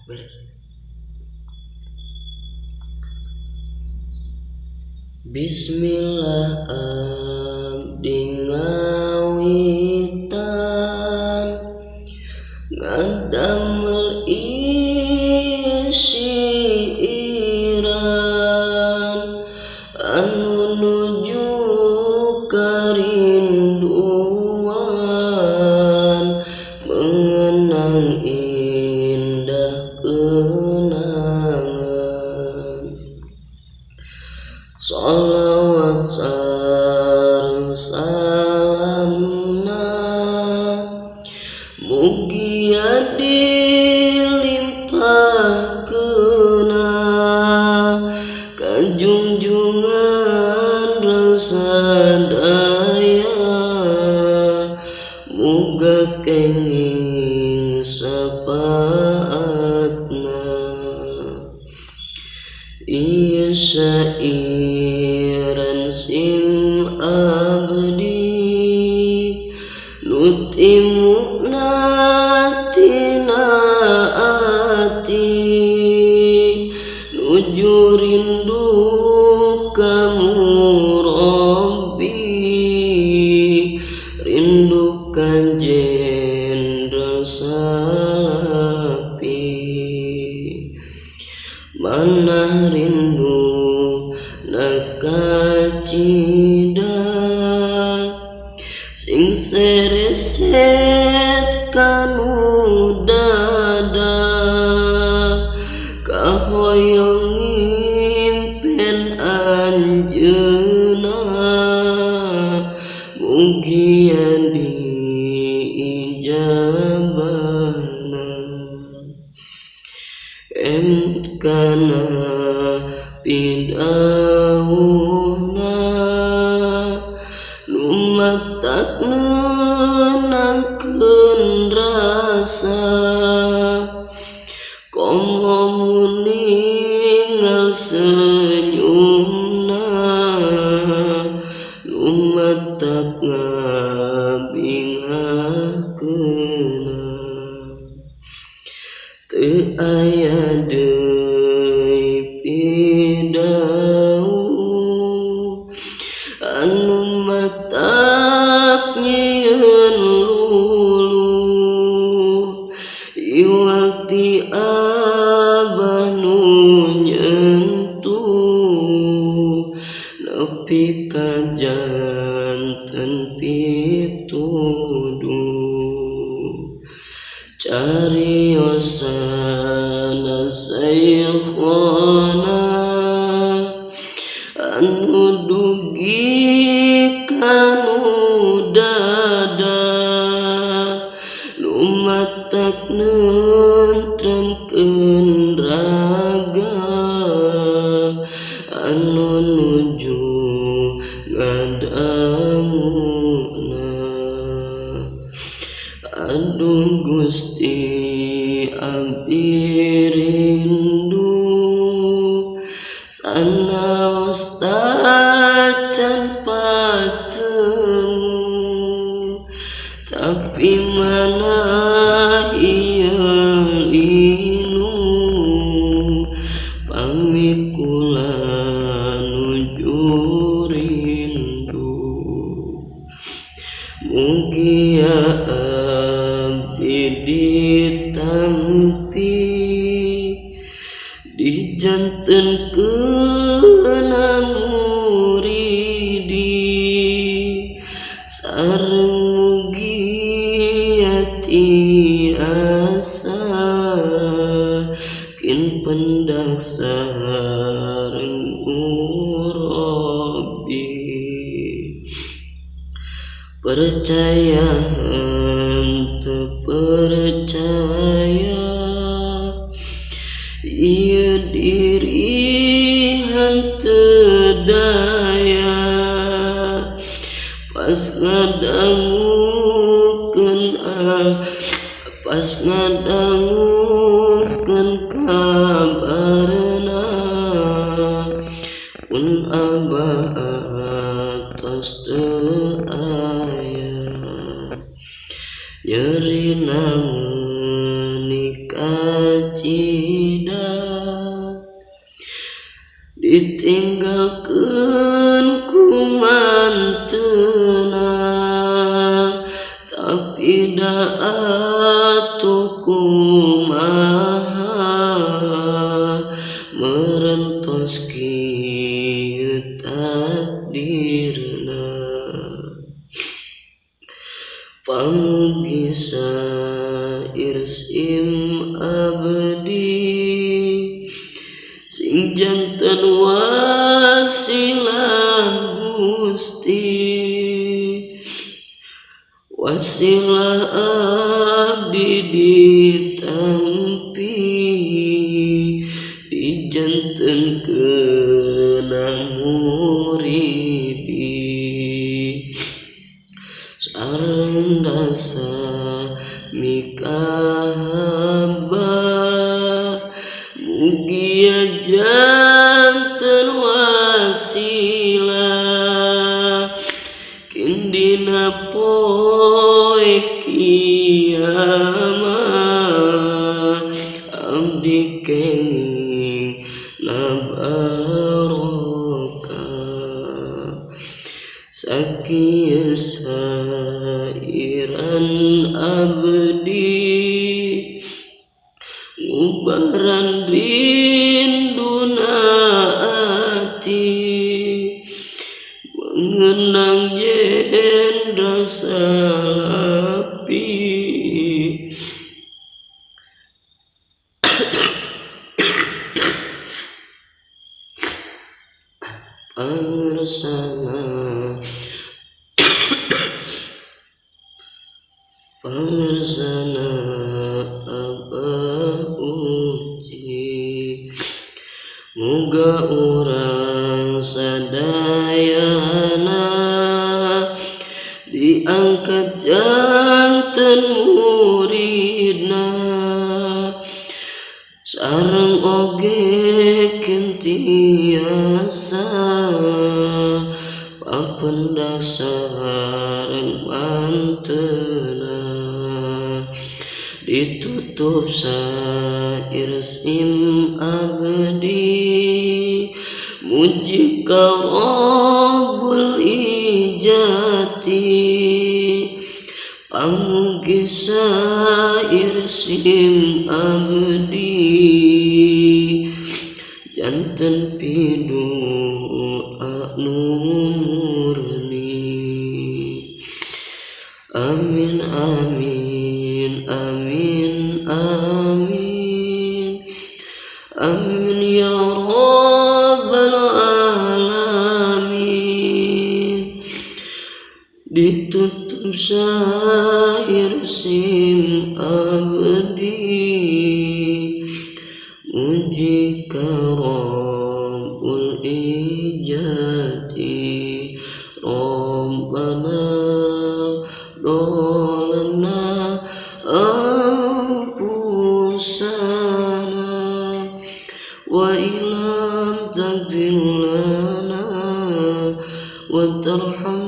beres. Bismillah abdi ngawitan ngadamel isiiran anu nuju karinduan mengenang indah kenangan. Sholawat sareng salamna mugia dilimpahkeuna ka junjungan rasa daya muga kenging sapaatna. Ieu sairan sim abdi nu timuna tina ati nuju rindu kamu Robbi rindu ka Jenderal Salapi manah rindu nakacida sing sereset kanu dada kahoyong ngimpen anjeunna mugia diijabahna. Kana pidahuna lumatak nenangkeun rasa komo muningal senyumna lumatak ngabingakeuna. Teu aya deui pidahu anu matak nyieun luluh iwakti abah nu nyentuh nepi ka janten pituduh cariosana saykhona anu dugi kanu dada lumatak nentremkeun raga anu nuju ngadanguna. Aduh Gusti abdi rindu sanaos tacan patemu tapi mana ieu linu pamikula nuju rindu mugia ditampi dijantenkeun muridi sareng mugia tiasa kin pendak sareng Robbi percaya henteu percaya ieu diri henteu daya pas ngadangukeun kabarna pun abah atos teu aya nyeri namun kaci Bukan kumantena, tapi atuh kumaha merentos kieu takdirna. Pamugi sairsim abdi sing janten wasilah Gusti, wasilah abdi ditampi dijantenkeun muridi sareng dasa mikahaba mugia janten wasilah kindina poe kiamat abdi kenging nabarokah sakieu sairan abdi ngubaran rinduna ati mengenang jendra salapi pangersana pangersana Abah Uci muga urang sadayana diangkat janten muridna sareng oge kentiasa papendak sareng mantena ditutup sairsim abdi muji ka Rabbul Ijati pamugi sairsim abdi janten pidoa nu murni. Amin amin amin amin amin ya rabbal alamin. Ditutup sairsim abdi muji ka Rabbul Ijati Rabbana dolana anfusana wa ilam taghfir lana wa tarham